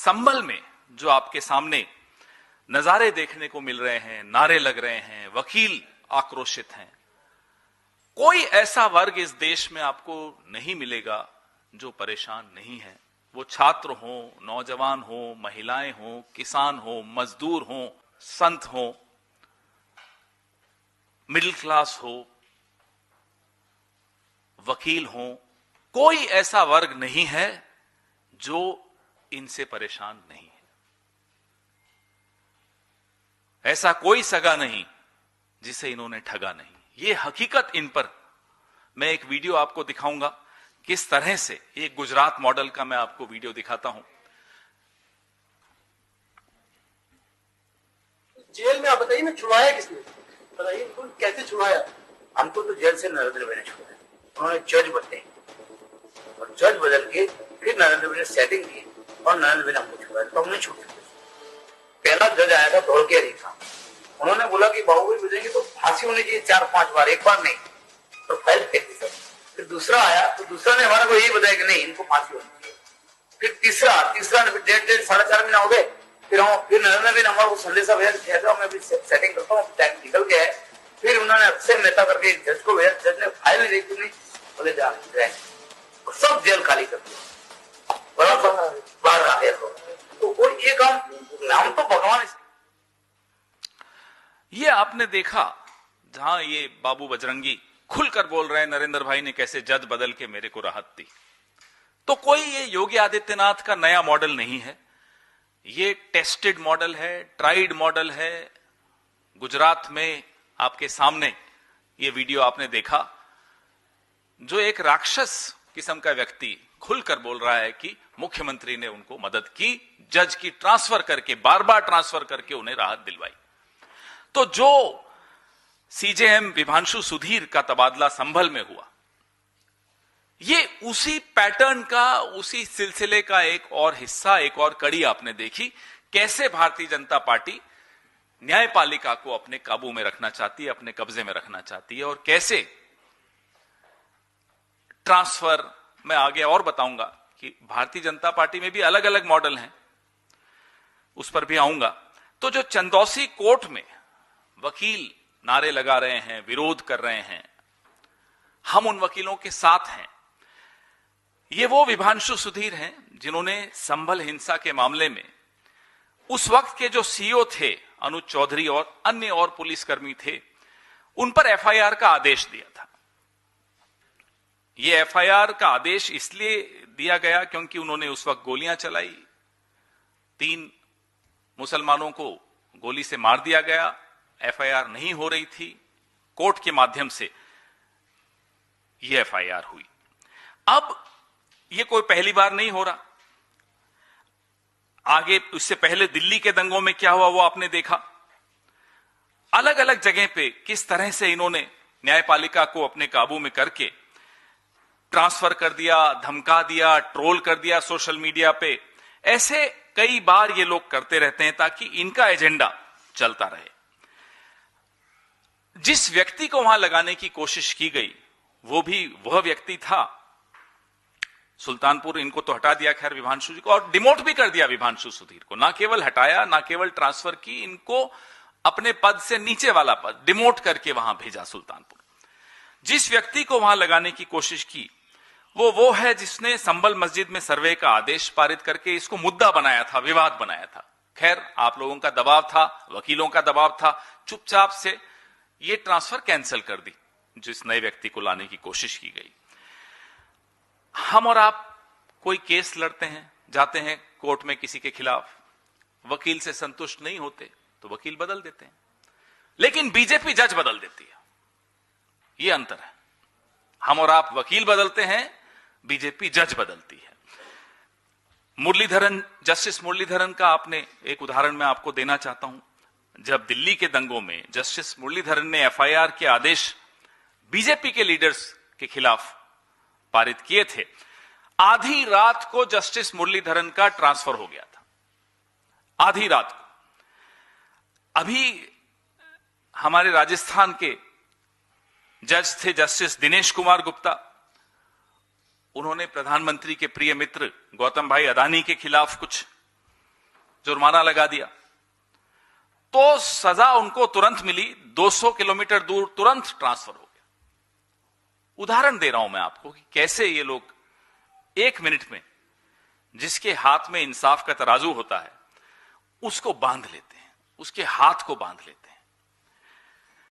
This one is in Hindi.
संभल में जो आपके सामने नजारे देखने को मिल रहे हैं, नारे लग रहे हैं, वकील आक्रोशित हैं, कोई ऐसा वर्ग इस देश में आपको नहीं मिलेगा जो परेशान नहीं है। वो छात्र हो, नौजवान हो, महिलाएं हो, किसान हो, मजदूर हो, संत हो, मिडिल क्लास हो, वकील हो, कोई ऐसा वर्ग नहीं है जो इनसे परेशान नहीं है। ऐसा कोई सगा नहीं जिसे इन्होंने ठगा नहीं। ये हकीकत इन पर, मैं एक वीडियो आपको दिखाऊंगा किस तरह से, एक गुजरात मॉडल का मैं आपको वीडियो दिखाता हूं। जेल में आप बताइए ना, छुड़वाया किसने? बताइए कैसे छुड़वाया? हमको तो जेल से नरेंद्र भाई ने छुड़ाया। उन्होंने जज बदले और जज बदल के फिर नरेंद्र भाई ने सेटिंग की और नरेंद्र भाई ने हमको छुड़ाया, तो हमने छूट। पहला जज आया था धोलकेरी का, उन्होंने बोला कि बाबू भाई बजेंगे तो फांसी होनी चाहिए 4-5 बार, एक बार नहीं, तो फाइल फेंक दी सब। फिर दूसरा आया तो दूसरा ने हमारे को यही बताया कि नहीं, इनको फांसी होनी चाहिए। फिर तीसरा ने 1.5-4.5 महीना हो गए। फिर नरेंद्र भाई ने हमारे को संदेशा भेजा, मैं भी सेटिंग करता हूँ, टाइम निकल गया है। फिर उन्होंने अक्षय मेहता करके जज को भेजा, जज ने फाइल नहीं देखी, नहीं बोले जा सब जेल खाली कर दिया, बाहर आ गया। तो वो ये काम, नाम तो भगवान। ये आपने देखा जहां ये बाबू बजरंगी खुलकर बोल रहे हैं नरेंद्र भाई ने कैसे जज बदल के मेरे को राहत दी। तो कोई ये योगी आदित्यनाथ का नया मॉडल नहीं है, ये टेस्टेड मॉडल है, ट्राइड मॉडल है। गुजरात में आपके सामने ये वीडियो आपने देखा, जो एक राक्षस किस्म का व्यक्ति खुलकर बोल रहा है कि मुख्यमंत्री ने उनको मदद की, जज की ट्रांसफर करके, बार बार ट्रांसफर करके उन्हें राहत दिलवाई। तो जो सीजेएम विभांशु सुधीर का तबादला संभल में हुआ, ये उसी पैटर्न का, उसी सिलसिले का एक और हिस्सा, एक और कड़ी आपने देखी। कैसे भारतीय जनता पार्टी न्यायपालिका को अपने काबू में रखना चाहती है, अपने कब्जे में रखना चाहती है, और कैसे ट्रांसफर, मैं आगे और बताऊंगा कि भारतीय जनता पार्टी में भी अलग अलग मॉडल हैं, उस पर भी आऊंगा। तो जो चंदौसी कोर्ट में वकील नारे लगा रहे हैं, विरोध कर रहे हैं, हम उन वकीलों के साथ हैं। ये वो विभांशु सुधीर हैं जिन्होंने संभल हिंसा के मामले में उस वक्त के जो सीईओ थे अनुज चौधरी और अन्य और पुलिसकर्मी थे, उन पर एफआईआर का आदेश दिया था। यह एफआईआर का आदेश इसलिए दिया गया क्योंकि उन्होंने उस वक्त गोलियां चलाई, 3 मुसलमानों को गोली से मार दिया गया, एफआईआर नहीं हो रही थी, कोर्ट के माध्यम से यह एफआईआर हुई। अब यह कोई पहली बार नहीं हो रहा, आगे उससे पहले दिल्ली के दंगों में क्या हुआ वो आपने देखा। अलग अलग जगह पे किस तरह से इन्होंने न्यायपालिका को अपने काबू में करके ट्रांसफर कर दिया, धमका दिया, ट्रोल कर दिया सोशल मीडिया पे। ऐसे कई बार ये लोग करते रहते हैं ताकि इनका एजेंडा चलता रहे। जिस व्यक्ति को वहां लगाने की कोशिश की गई वो भी वह व्यक्ति था सुल्तानपुर। इनको तो हटा दिया खैर विभांशु जी को, और डिमोट भी कर दिया विभांशु सुधीर को। ना केवल हटाया, ना केवल ट्रांसफर की, इनको अपने पद से नीचे वाला पद डिमोट करके वहां भेजा सुल्तानपुर। जिस व्यक्ति को वहां लगाने की कोशिश की वो है जिसने संभल मस्जिद में सर्वे का आदेश पारित करके इसको मुद्दा बनाया था, विवाद बनाया था। खैर आप लोगों का दबाव था, वकीलों का दबाव था, चुपचाप से ये ट्रांसफर कैंसिल कर दी जिस नए व्यक्ति को लाने की कोशिश की गई। हम और आप कोई केस लड़ते हैं, जाते हैं कोर्ट में किसी के खिलाफ, वकील से संतुष्ट नहीं होते तो वकील बदल देते हैं, लेकिन बीजेपी जज बदल देती है। यह अंतर है। हम और आप वकील बदलते हैं, बीजेपी जज बदलती है। मुरलीधरन, जस्टिस मुरलीधरन का आपने एक उदाहरण मैं आपको देना चाहता हूं। जब दिल्ली के दंगों में जस्टिस मुरलीधरन ने एफआईआर के आदेश बीजेपी के लीडर्स के खिलाफ पारित किए थे, आधी रात को जस्टिस मुरलीधरन का ट्रांसफर हो गया था, आधी रात को। अभी हमारे राजस्थान के जज थे जस्टिस दिनेश कुमार गुप्ता, उन्होंने प्रधानमंत्री के प्रिय मित्र गौतम भाई अदानी के खिलाफ कुछ जुर्माना लगा दिया, तो सजा उनको तुरंत मिली, 200 किलोमीटर दूर तुरंत ट्रांसफर हो गया। उदाहरण दे रहा हूं मैं आपको कि कैसे ये लोग 1 मिनट में जिसके हाथ में इंसाफ का तराजू होता है उसको बांध लेते हैं, उसके हाथ को बांध लेते हैं।